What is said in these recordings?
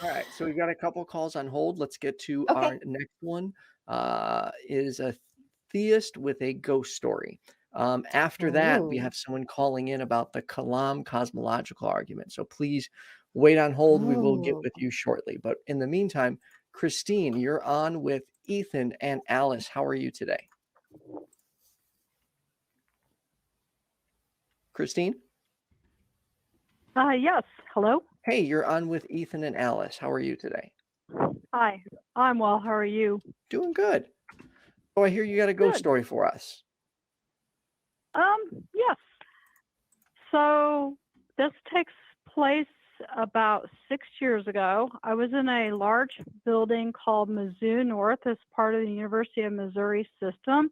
All right, so we've got a couple calls on hold. Let's get to Okay. our next one. Is a theist with a ghost story. After that, we Ooh. have someone calling in about the Kalam cosmological argument. So please wait on hold. We will get Ooh. with you shortly. But in the meantime, Christine, you're on with Ethan and Alice. How are you today? Christine? Yes. Hello. Hey, you're on with Ethan and Alice. How are you today? Hi. I'm well. How are you? Doing good. Oh, I hear you got a ghost Good. story for us. Yes. So this takes place about 6 years ago. I was in a large building called Mizzou North as part of the University of Missouri system.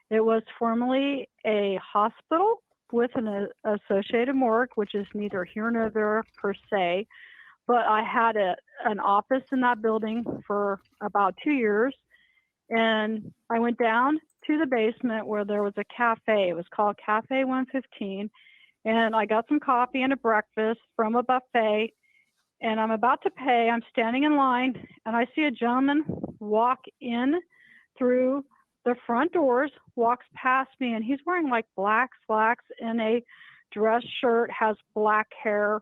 It was formerly a hospital with an associated morgue, which is neither here nor there per se. But I had an office in that building for about 2 years. And I went down to the basement where there was a cafe. It was called Cafe 115. And I got some coffee and a breakfast from a buffet. And I'm about to pay. I'm standing in line, and I see a gentleman walk in through the front doors, walks past me, and he's wearing like black slacks and a dress shirt, has black hair.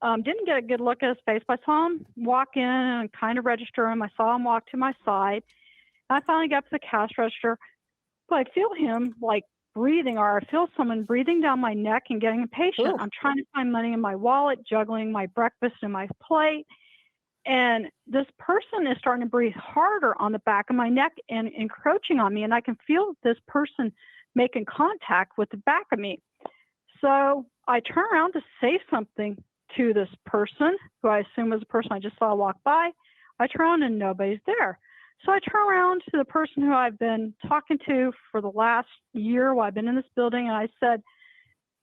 Didn't get a good look at his face, but I saw him walk in and kind of register him. I saw him walk to my side. I finally got to the cash register, but I feel him like breathing, or I feel someone breathing down my neck and getting impatient. Ooh. I'm trying to find money in my wallet, juggling my breakfast and my plate. And this person is starting to breathe harder on the back of my neck and encroaching on me. And I can feel this person making contact with the back of me. So I turn around to say something to this person, who I assume was the person I just saw walk by. I turn around and nobody's there. So I turn around to the person who I've been talking to for the last year while I've been in this building, and I said,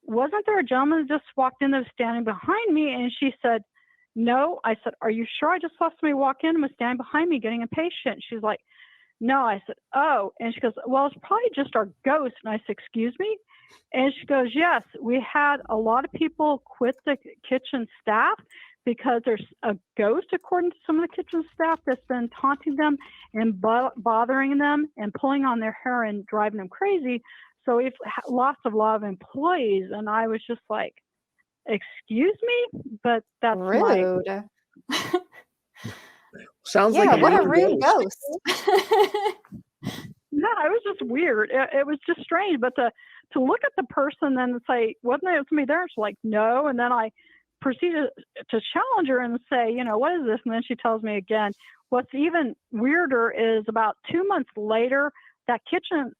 wasn't there a gentleman that just walked in that was standing behind me? And she said, no. I said, are you sure? I just saw somebody walk in and was standing behind me getting impatient. She's like, no. I said, oh. And she goes, well, it's probably just our ghost. And I said, excuse me? And she goes, yes, we had a lot of people quit the kitchen staff because there's a ghost, according to some of the kitchen staff, that's been taunting them and bothering them and pulling on their hair and driving them crazy. So we've lost a lot of employees. And I was just like, excuse me? But that's Rude. Sounds Yeah, like a what a mean rude ghost. No, it was just weird. It was just strange. But to look at the person and say, wasn't there somebody there? She's like, no. And then I proceeded to challenge her and say, what is this? And then she tells me again. What's even weirder is about 2 months later, that kitchen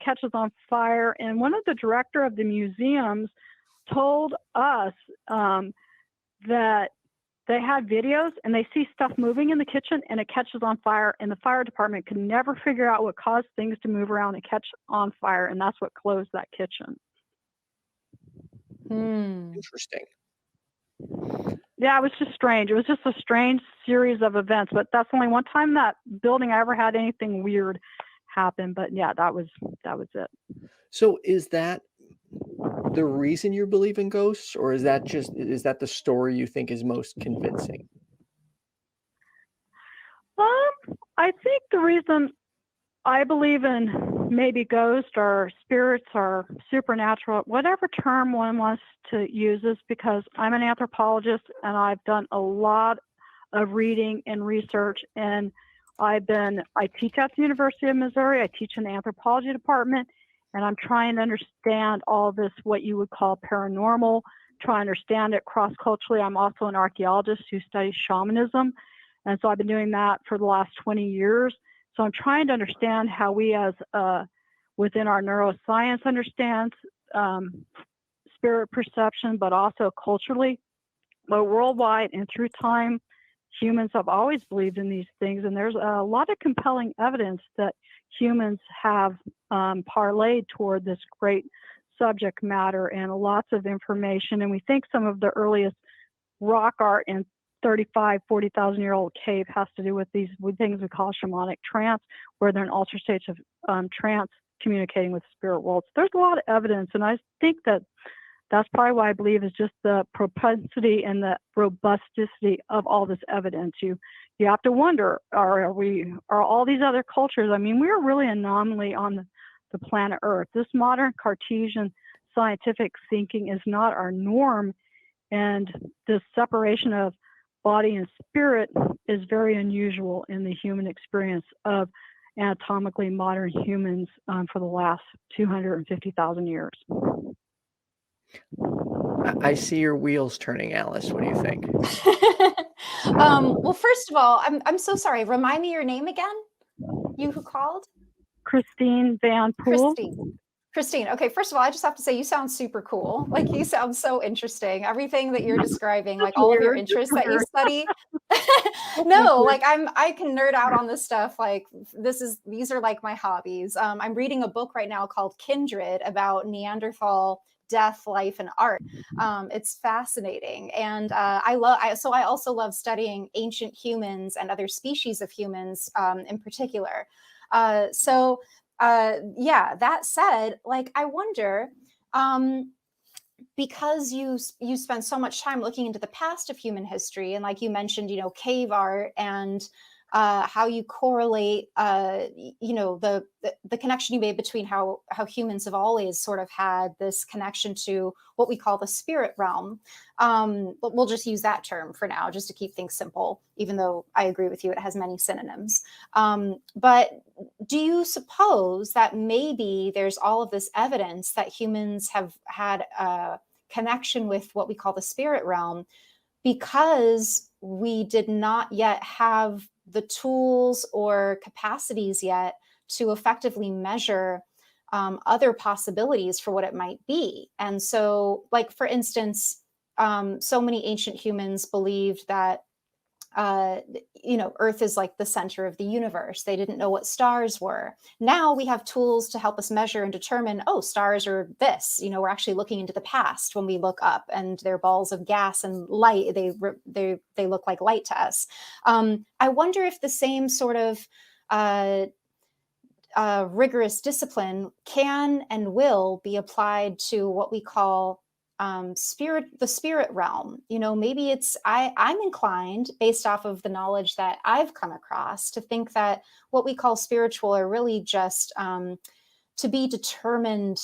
catches on fire. And one of the director of the museums told us that they had videos and they see stuff moving in the kitchen and it catches on fire, and the fire department could never figure out what caused things to move around and catch on fire, and that's what closed that kitchen. Interesting. Yeah, it was just strange. It was just a strange series of events, but that's only one time that building I ever had anything weird happen. But yeah, that was it. So is that the reason you believe in ghosts, or is that the story you think is most convincing? I think the reason I believe in maybe ghosts or spirits or supernatural, whatever term one wants to use, is because I'm an anthropologist and I've done a lot of reading and research, and I teach at the University of Missouri. I teach in the anthropology department, and I'm trying to understand all this, what you would call paranormal, try to understand it cross-culturally. I'm also an archaeologist who studies shamanism, and so I've been doing that for the last 20 years. So I'm trying to understand how we as within our neuroscience understands spirit perception, but also culturally. But worldwide and through time, humans have always believed in these things. And there's a lot of compelling evidence that humans have parlayed toward this great subject matter, and lots of information. And we think some of the earliest rock art in 40,000-year-old cave has to do with these things we call shamanic trance, where they're in altered states of trance communicating with the spirit world. So there's a lot of evidence, and I think that that's probably why I believe is just the propensity and the robustity of all this evidence. You have to wonder, are all these other cultures? I mean, we're really an anomaly on the planet Earth. This modern Cartesian scientific thinking is not our norm, and this separation of body and spirit is very unusual in the human experience of anatomically modern humans for the last 250,000 years. I see your wheels turning, Alice. What do you think? Well, first of all, I'm so sorry. Remind me your name again. You who called? Christine Van Poel. Christine. Okay, first of all, I just have to say you sound super cool. Like, you sound so interesting. Everything that you're describing, like all of your interests that you study. No, like I can nerd out on this stuff. Like these are like my hobbies. I'm reading a book right now called Kindred about Neanderthal death, life, and art. It's fascinating. And I also love studying ancient humans and other species of humans in particular. Yeah, that said, like, I wonder, because you spend so much time looking into the past of human history, and like you mentioned, you know, cave art and how you correlate, you know, the connection you made between how humans have always sort of had this connection to what we call the spirit realm. But we'll just use that term for now, just to keep things simple, even though I agree with you, it has many synonyms. But do you suppose that maybe there's all of this evidence that humans have had a connection with what we call the spirit realm because we did not yet have the tools or capacities yet to effectively measure other possibilities for what it might be? And so, like, for instance, so many ancient humans believed that, you know, Earth is like the center of the universe. They didn't know what stars were. Now we have tools to help us measure and determine, oh, stars are this. You know, we're actually looking into the past when we look up, and they're balls of gas and light. They look like light to us. I wonder if the same sort of rigorous discipline can and will be applied to what we call the spirit realm. You know, maybe I'm inclined, based off of the knowledge that I've come across, to think that what we call spiritual are really just to be determined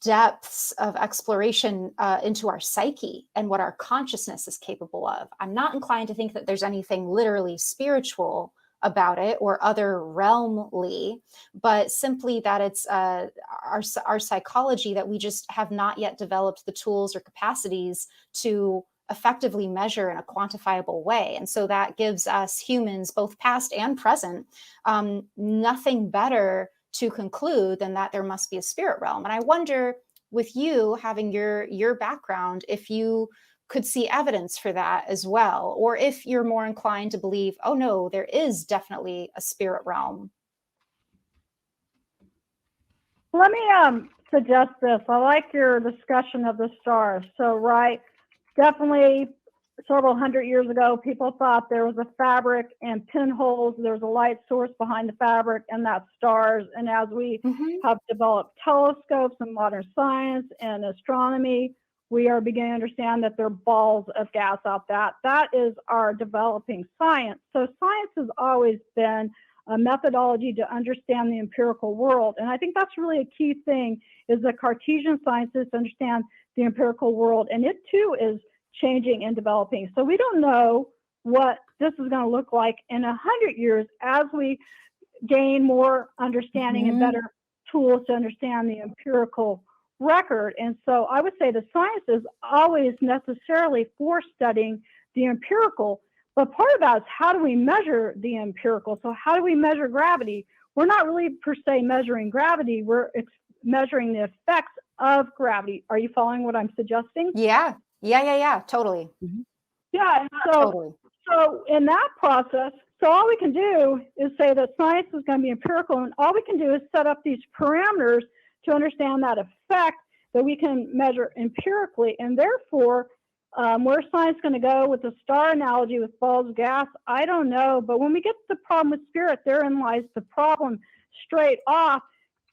depths of exploration into our psyche and what our consciousness is capable of. I'm not inclined to think that there's anything literally spiritual about it or other realmly, but simply that it's our psychology, that we just have not yet developed the tools or capacities to effectively measure in a quantifiable way. And so that gives us humans, both past and present, nothing better to conclude than that there must be a spirit realm. And I wonder, with you having your background, if you could see evidence for that as well, or if you're more inclined to believe, oh no, there is definitely a spirit realm. Let me suggest this. I like your discussion of the stars. So, right, definitely several hundred years ago, people thought there was a fabric and pinholes. There's a light source behind the fabric, and that's stars. And as we have developed telescopes and modern science and astronomy, we are beginning to understand that there are balls of gas out that. That is our developing science. So science has always been a methodology to understand the empirical world. And I think that's really a key thing, is the Cartesian sciences to understand the empirical world. And it too is changing and developing. So we don't know what this is going to look like in 100 years as we gain more understanding and better tools to understand the empirical record. And so I would say the science is always necessarily for studying the empirical, but part of that is how do we measure the empirical? So how do we measure gravity? We're not really per se measuring gravity, we're measuring the effects of gravity. Are you following what I'm suggesting? Yeah, totally. Yeah, so in that process, so all we can do is say that science is going to be empirical, and all we can do is set up these parameters to understand that effect that we can measure empirically. And therefore, where science is going to go with the star analogy with balls of gas, I don't know. But when we get to the problem with spirit, therein lies the problem straight off,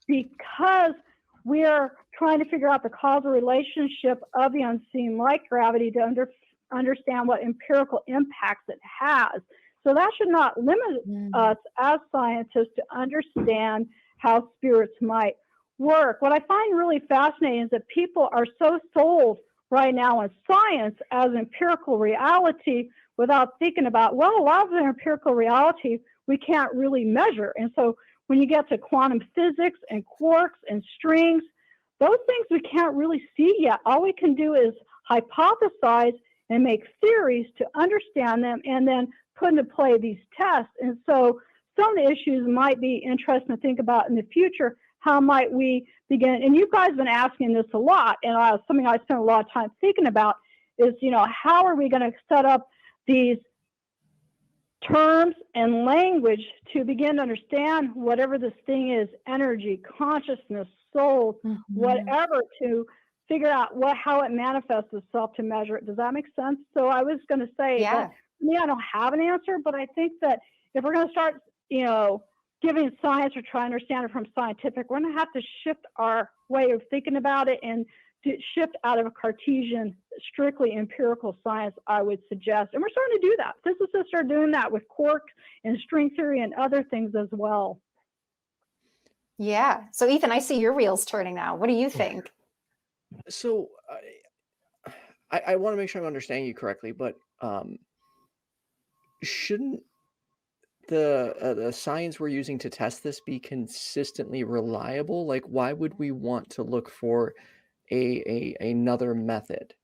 because we're trying to figure out the causal relationship of the unseen, like gravity, to understand what empirical impacts it has. So that should not limit us as scientists to understand how spirits might work. What I find really fascinating is that people are so sold right now on science as empirical reality without thinking about, well, a lot of the empirical reality we can't really measure. And so when you get to quantum physics and quarks and strings, those things we can't really see yet. All we can do is hypothesize and make theories to understand them and then put into play these tests. And so some of the issues might be interesting to think about in the future. How might we begin? And you guys have been asking this a lot, and something I spent a lot of time thinking about is, how are we going to set up these terms and language to begin to understand whatever this thing is, energy, consciousness, soul, whatever, to figure out how it manifests itself, to measure it. Does that make sense? So I was going to say that for me, I don't have an answer, but I think that if we're going to start, giving science or try to understand it from scientific, we're going to have to shift our way of thinking about it and to shift out of a Cartesian, strictly empirical science, I would suggest. And we're starting to do that. Physicists are doing that with quarks and string theory and other things as well. Yeah. So Ethan, I see your wheels turning now. What do you think? So I want to make sure I'm understanding you correctly, but shouldn't the science we're using to test this be consistently reliable? Like, why would we want to look for another method?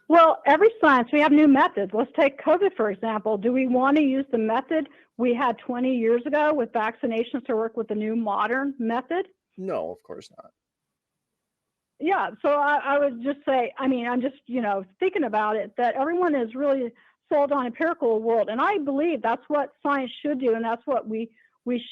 Well, every science, we have new methods. Let's take COVID, for example. Do we want to use the method we had 20 years ago with vaccinations to work with the new modern method? No, of course not. Yeah, so I would just say, I'm just, thinking about it, that everyone is really sold on empirical world. And I believe that's what science should do, and that's what we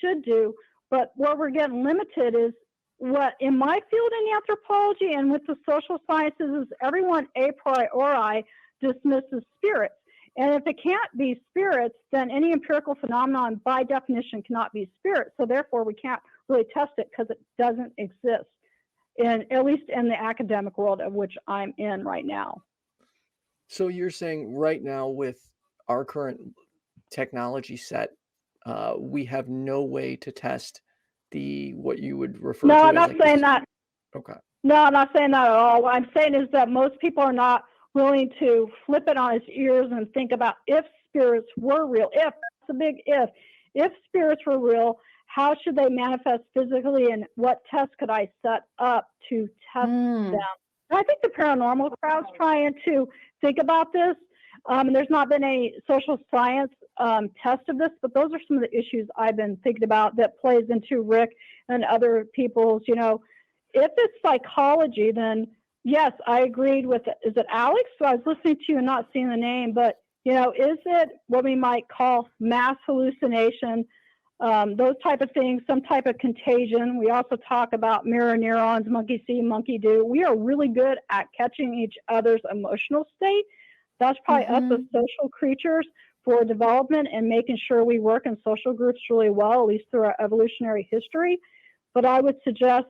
should do. But where we're getting limited is what in my field in anthropology and with the social sciences is everyone a priori dismisses spirits. And if it can't be spirits, then any empirical phenomenon by definition cannot be spirit. So therefore we can't really test it because it doesn't exist, at least in the academic world of which I'm in right now. So you're saying right now with our current technology set, we have no way to test what you would refer to as... No, I'm not saying that. Okay. No, I'm not saying that at all. What I'm saying is that most people are not willing to flip it on its ears and think about if spirits were real. If, that's a big if spirits were real, how should they manifest physically, and what tests could I set up to test them? And I think the paranormal crowd's trying to think about this. There's not been any social science test of this, but those are some of the issues I've been thinking about that plays into Rick and other people's, if it's psychology, then yes, I agreed with it. Is it Alex? So I was listening to you and not seeing the name, but, is it what we might call mass hallucination, those type of things, some type of contagion? We also talk about mirror neurons, monkey see, monkey do. We are really good at catching each other's emotional state. That's probably us as social creatures for development and making sure we work in social groups really well, at least through our evolutionary history. But I would suggest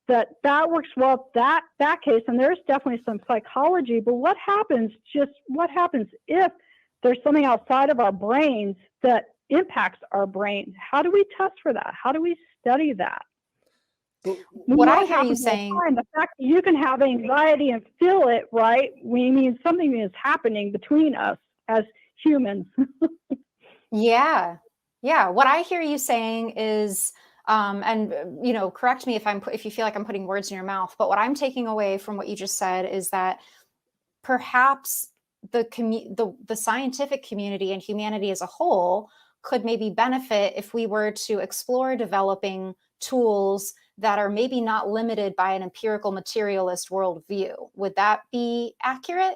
that works well, that case, and there's definitely some psychology. But what happens if there's something outside of our brains that impacts our brain? How do we test for that? How do we study that? What I hear you saying, the fact that you can have anxiety and feel it, right? We mean something is happening between us as humans. Yeah. What I hear you saying is, and correct me if you feel like I'm putting words in your mouth, but what I'm taking away from what you just said is that perhaps the scientific community and humanity as a whole could maybe benefit if we were to explore developing tools that are maybe not limited by an empirical materialist worldview. Would that be accurate?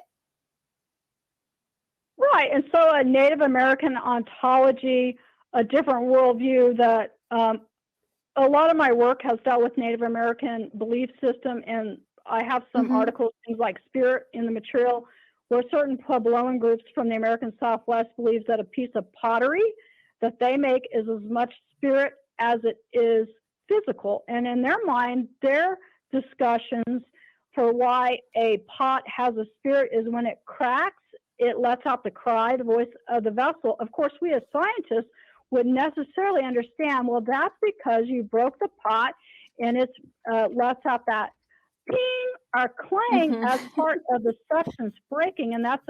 Right. And so a Native American ontology, a different worldview that a lot of my work has dealt with Native American belief system. And I have some articles, things like Spirit in the material, where certain Puebloan groups from the American Southwest believes that a piece of pottery that they make is as much spirit as it is physical. And in their mind, their discussions for why a pot has a spirit is when it cracks, it lets out the cry, the voice of the vessel. Of course, we as scientists would necessarily understand, well, that's because you broke the pot and it lets out that ping or clang as part of the substance breaking, and that's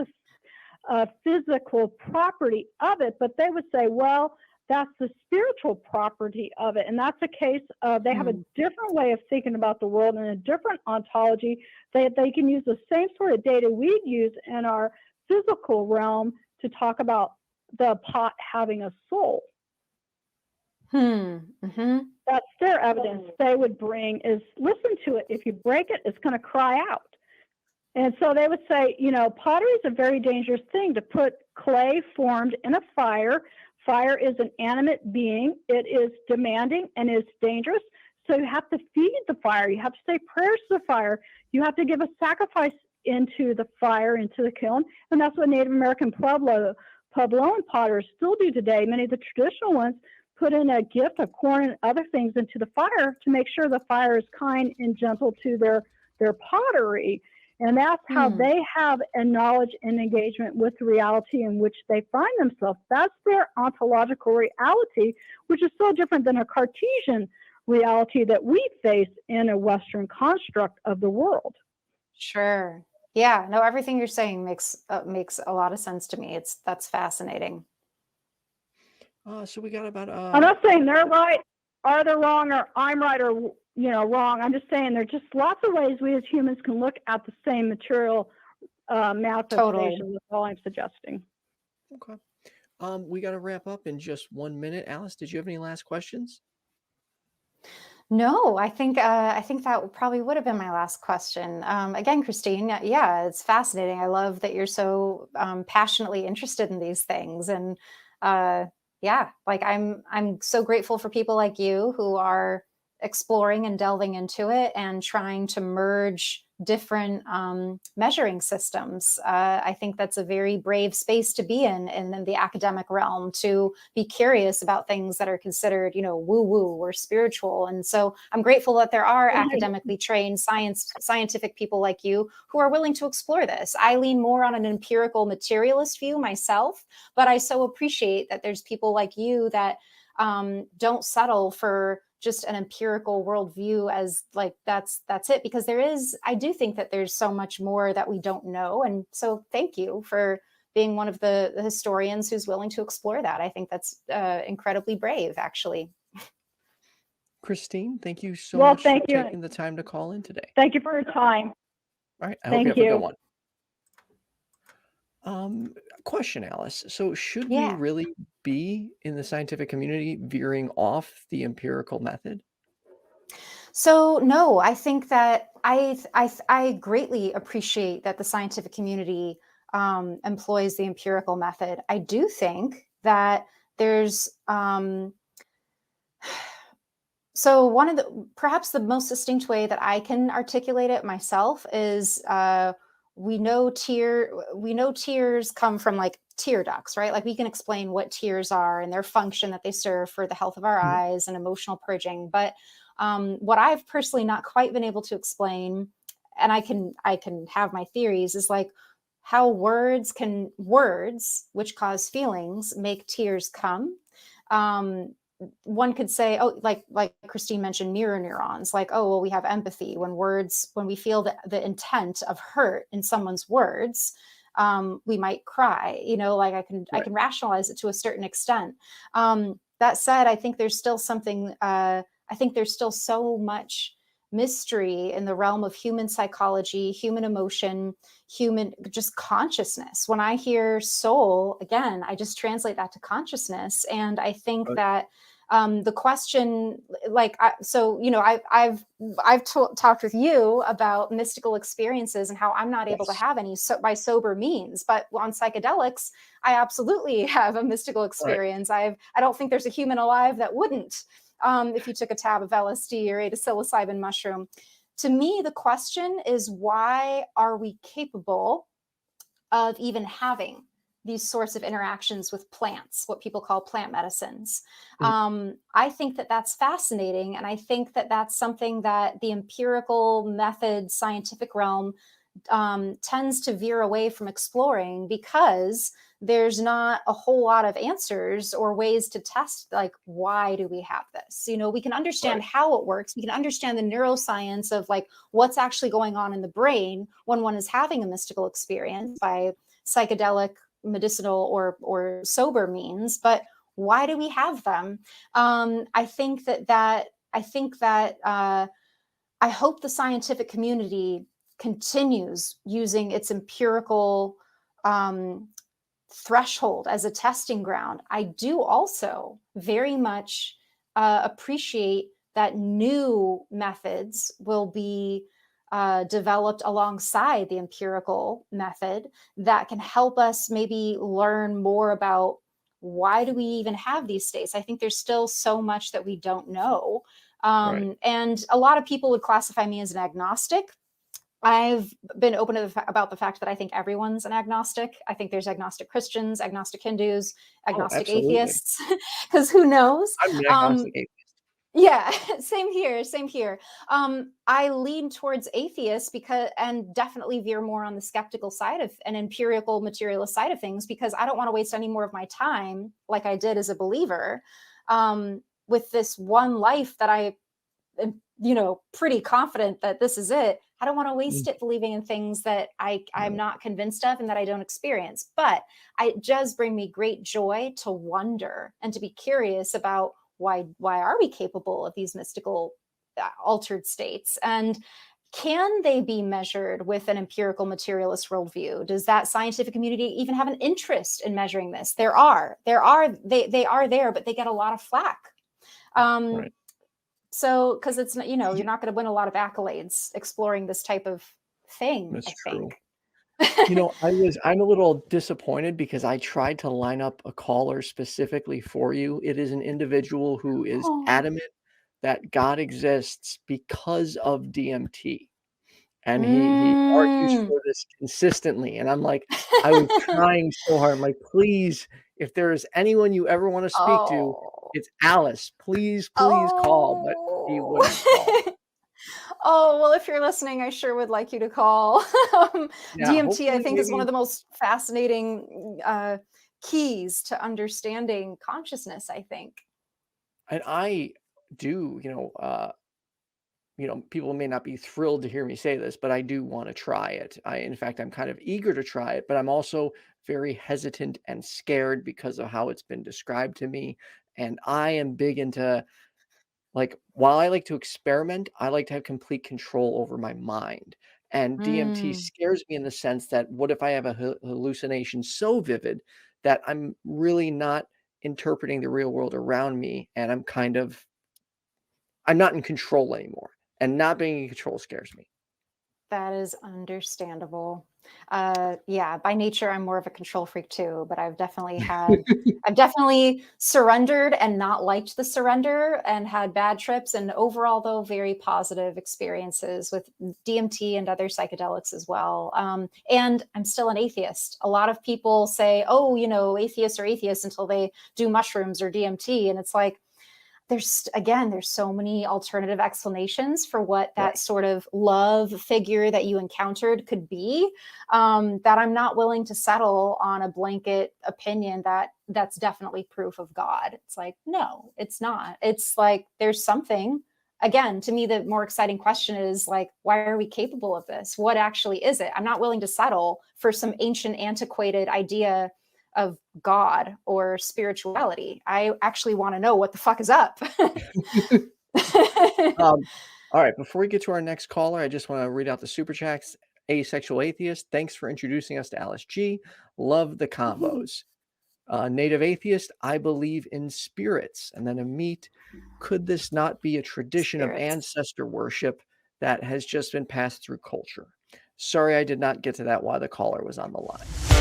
a physical property of it. But they would say, well, that's the spiritual property of it. And that's a case of they have a different way of thinking about the world and a different ontology. They can use the same sort of data we'd use in our physical realm to talk about the pot having a soul. That's their evidence they would bring is, listen to it. If you break it, it's going to cry out. And so they would say, you know, pottery is a very dangerous thing to put clay formed in a fire. Fire is an animate being. It is demanding and is dangerous. So you have to feed the fire. You have to say prayers to the fire. You have to give a sacrifice into the fire, into the kiln. And that's what Native American Puebloan potters still do today. Many of the traditional ones put in a gift of corn and other things into the fire to make sure the fire is kind and gentle to their pottery. And that's how they have a knowledge and engagement with reality in which they find themselves. That's their ontological reality, which is so different than a Cartesian reality that we face in a Western construct of the world. Sure. Yeah. No, everything you're saying makes a lot of sense to me. That's fascinating. So we got about. I'm not saying they're right, or they're wrong, or I'm right, or wrong. I'm just saying there's just lots of ways we as humans can look at the same material manifestation. Totally. That's all I'm suggesting. Okay. We got to wrap up in just 1 minute. Alice, did you have any last questions? No, I think that probably would have been my last question. Again, Christine, yeah, it's fascinating. I love that you're so passionately interested in these things, and yeah, like I'm so grateful for people like you who are exploring and delving into it and trying to merge different measuring systems. I think that's a very brave space to be in the academic realm, to be curious about things that are considered, woo-woo or spiritual. And so I'm grateful that there are academically trained scientific people like you who are willing to explore this. I lean more on an empirical materialist view myself, but I so appreciate that there's people like you that don't settle for just an empirical worldview as like that's it, because I do think that there's so much more that we don't know. And so thank you for being one of the historians who's willing to explore that. I think that's incredibly brave, actually. Christine, thank you so much for taking the time to call in today. Thank you for your time. All right. I hope you have a good one. Question, Alice. So should we really be in the scientific community veering off the empirical method? So no, I think that I greatly appreciate that the scientific community employs the empirical method. I do think that there's so one of perhaps the most distinct way that I can articulate it myself is we know tears come from like tear ducts, right? Like we can explain what tears are and their function that they serve for the health of our eyes and emotional purging. But what I've personally not quite been able to explain, and I can have my theories, is like how words, which cause feelings, make tears come. One could say, oh, like Christine mentioned, mirror neurons, like, oh, well, we have empathy when we feel the intent of hurt in someone's words, we might cry, like I can rationalize it to a certain extent. That said, I think there's still something, I think there's still so much mystery in the realm of human psychology, human emotion, human just consciousness. When I hear soul, again, I just translate that to consciousness. And I think that the question, I've talked with you about mystical experiences and how I'm not able to have any by sober means, but on psychedelics, I absolutely have a mystical experience. I don't think there's a human alive that wouldn't. If you took a tab of LSD or ate a psilocybin mushroom. To me, the question is, why are we capable of even having these sorts of interactions with plants, what people call plant medicines. Mhm. I think that that's fascinating. And I think that that's something that the empirical method scientific realm tends to veer away from exploring, because there's not a whole lot of answers or ways to test, like, why do we have this? We can understand Right. how it works. We can understand the neuroscience of like what's actually going on in the brain when one is having a mystical experience by psychedelic, medicinal, or sober means. But why do we have them? I think that I hope the scientific community continues using its empirical threshold as a testing ground. I do also very much appreciate that new methods will be developed alongside the empirical method that can help us maybe learn more about why do we even have these states. I think there's still so much that we don't know. Right. And a lot of people would classify me as an agnostic. I've been open to about the fact that I think everyone's an agnostic. I think there's agnostic Christians, agnostic Hindus, Oh, agnostic absolutely. atheists, because who knows? I'm an Um, agnostic atheist. yeah, same here, same here. I lean towards atheists because, and definitely veer more on the skeptical side of an empirical materialist side of things, because I don't want to waste any more of my time like I did as a believer, with this one life that I am, pretty confident that this is it. I don't want to waste Mm. it believing in things that I'm Right. not convinced of and that I don't experience. But it does bring me great joy to wonder and to be curious about why are we capable of these mystical altered states, and can they be measured with an empirical materialist worldview? Does that scientific community even have an interest in measuring this? They are there, but they get a lot of flack. Um, Right. so, because it's not, you're Ye not going to win a lot of accolades exploring this type of thing, That's I true. think. I'm a little disappointed because I tried to line up a caller specifically for you. It is an individual who is Oh. adamant that God exists because of DMT, and he argues Mm. for this consistently, and I'm like, I was trying so hard. I'm like, "Please, if there is anyone you ever wanna speak to, Oh. it's Alice. Please, please call," but he wouldn't call. Oh. Oh, well, if you're listening, I sure would like you to call. Yeah, DMT, I hopefully, think, is one of maybe. the most fascinating keys to understanding consciousness, I think. And I do, people may not be thrilled to hear me say this, but I do wanna try it. In fact, I'm kind of eager to try it, but I'm also very hesitant and scared because of how it's been described to me, and I am big into, like, while I like to experiment, I like to have complete control over my mind, and DMT Mm. scares me in the sense that what if I have a hallucination so vivid that I'm really not interpreting the real world around me, and I'm not in control anymore, and not being in control scares me. That is understandable. Yeah, by nature, I'm more of a control freak too, but I've definitely surrendered and not liked the surrender and had bad trips, and overall, though, very positive experiences with DMT and other psychedelics as well. And I'm still an atheist. A lot of people say, oh, atheists are atheists until they do mushrooms or DMT. And it's like, there's so many alternative explanations for what that Right. sort of love figure that you encountered could be, that I'm not willing to settle on a blanket opinion that that's definitely proof of God. It's like, no, it's not. It's like there's something. Again, to me, the more exciting question is like, why are we capable of this? What actually is it? I'm not willing to settle for some ancient, antiquated idea of God or spirituality. I actually want to know what the fuck is up. Um, all right, before we get to our next caller, I just wanna read out the super chats. Asexual Atheist, thanks for introducing us to Alice G. Love the combos. Native Atheist, I believe in spirits. And then Ameet, could this not be a tradition of Spirits. ancestor worship that has just been passed through culture? Sorry, I did not get to that while the caller was on the line.